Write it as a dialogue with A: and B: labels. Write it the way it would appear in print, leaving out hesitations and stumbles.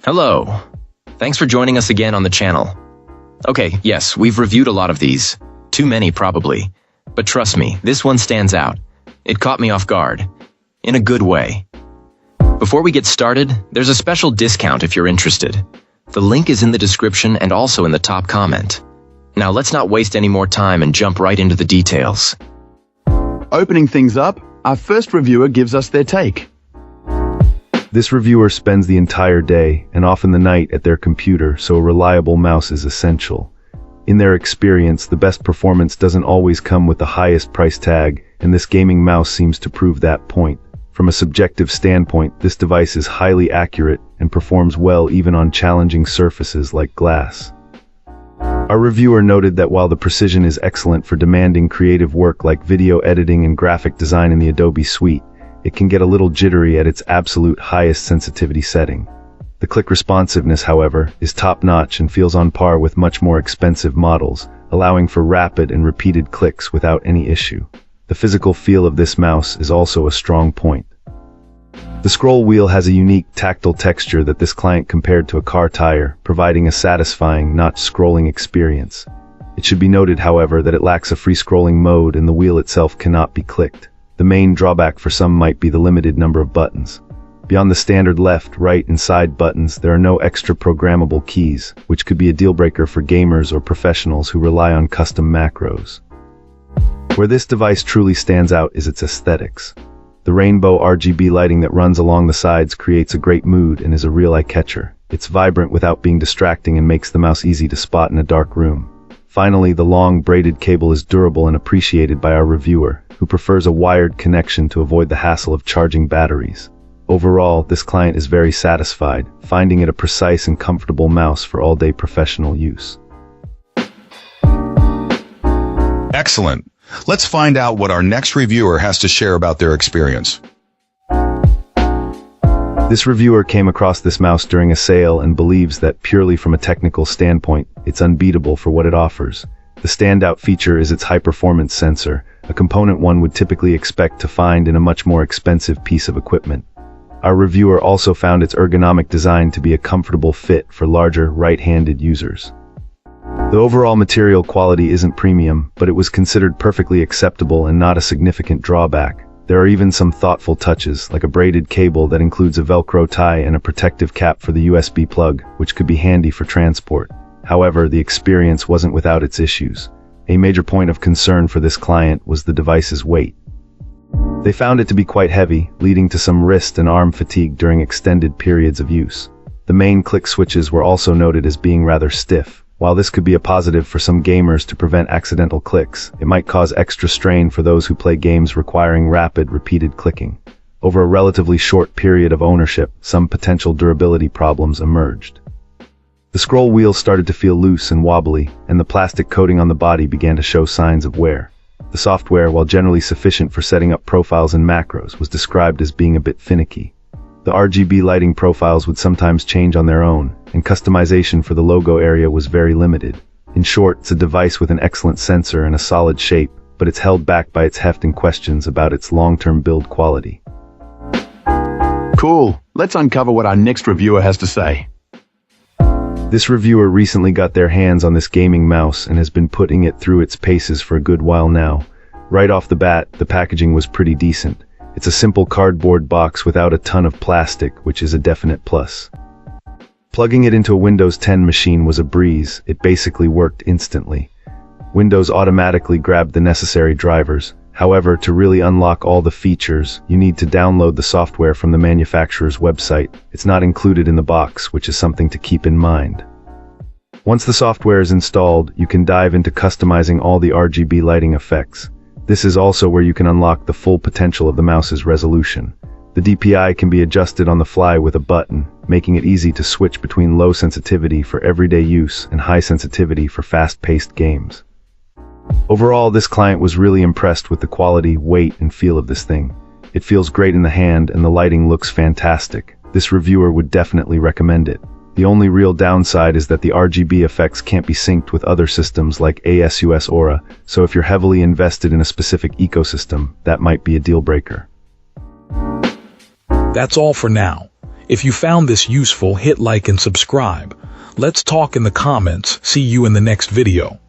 A: Hello. Thanks for joining us again on the channel. Okay, yes, we've reviewed a lot of these. Too many, probably. But trust me, this one stands out. It caught me off guard. In a good way. Before we get started, there's a special discount if you're interested. The link is in the description and also in the top comment. Now let's not waste any more time and jump right into the details.
B: Opening things up, our first reviewer gives us their take.
C: This reviewer spends the entire day and often the night at their computer, so a reliable mouse is essential. In their experience, the best performance doesn't always come with the highest price tag, and this gaming mouse seems to prove that point. From a subjective standpoint, this device is highly accurate and performs well even on challenging surfaces like glass. Our reviewer noted that while the precision is excellent for demanding creative work like video editing and graphic design in the Adobe suite, it can get a little jittery at its absolute highest sensitivity setting. The click responsiveness, however, is top-notch and feels on par with much more expensive models, allowing for rapid and repeated clicks without any issue. The physical feel of this mouse is also a strong point. The scroll wheel has a unique tactile texture that this client compared to a car tire, providing a satisfying, not scrolling experience. It should be noted, however, that it lacks a free scrolling mode and the wheel itself cannot be clicked. The main drawback for some might be the limited number of buttons. Beyond the standard left, right, and side buttons, there are no extra programmable keys, which could be a deal breaker for gamers or professionals who rely on custom macros. Where this device truly stands out is its aesthetics. The rainbow RGB lighting that runs along the sides creates a great mood and is a real eye-catcher. It's vibrant without being distracting and makes the mouse easy to spot in a dark room. Finally, the long braided cable is durable and appreciated by our reviewer, who prefers a wired connection to avoid the hassle of charging batteries. Overall, this client is very satisfied, finding it a precise and comfortable mouse for all-day professional use.
D: Excellent. Let's find out what our next reviewer has to share about their experience.
C: This reviewer came across this mouse during a sale and believes that purely from a technical standpoint, it's unbeatable for what it offers. The standout feature is its high-performance sensor, a component one would typically expect to find in a much more expensive piece of equipment. Our reviewer also found its ergonomic design to be a comfortable fit for larger, right-handed users. The overall material quality isn't premium, but it was considered perfectly acceptable and not a significant drawback. There are even some thoughtful touches, like a braided cable that includes a Velcro tie and a protective cap for the USB plug, which could be handy for transport. However, the experience wasn't without its issues. A major point of concern for this client was the device's weight. They found it to be quite heavy, leading to some wrist and arm fatigue during extended periods of use. The main click switches were also noted as being rather stiff. While this could be a positive for some gamers to prevent accidental clicks, it might cause extra strain for those who play games requiring rapid, repeated clicking. Over a relatively short period of ownership, some potential durability problems emerged. The scroll wheel started to feel loose and wobbly, and the plastic coating on the body began to show signs of wear. The software, while generally sufficient for setting up profiles and macros, was described as being a bit finicky. The RGB lighting profiles would sometimes change on their own, and customization for the logo area was very limited. In short, it's a device with an excellent sensor and a solid shape, but it's held back by its heft and questions about its long-term build quality.
B: Cool. Let's uncover what our next reviewer has to say.
C: This reviewer recently got their hands on this gaming mouse and has been putting it through its paces for a good while now. Right off the bat, the packaging was pretty decent. It's a simple cardboard box without a ton of plastic, which is a definite plus. Plugging it into a Windows 10 machine was a breeze. It basically worked instantly. Windows automatically grabbed the necessary drivers. However, to really unlock all the features, you need to download the software from the manufacturer's website. It's not included in the box, which is something to keep in mind. Once the software is installed, you can dive into customizing all the RGB lighting effects. This is also where you can unlock the full potential of the mouse's resolution. The DPI can be adjusted on the fly with a button, making it easy to switch between low sensitivity for everyday use and high sensitivity for fast-paced games. Overall, this client was really impressed with the quality, weight, and feel of this thing. It feels great in the hand and the lighting looks fantastic. This reviewer would definitely recommend it. The only real downside is that the RGB effects can't be synced with other systems like ASUS Aura, so if you're heavily invested in a specific ecosystem, that might be a deal breaker.
E: That's all for now. If you found this useful, hit like and subscribe. Let's talk in the comments. See you in the next video.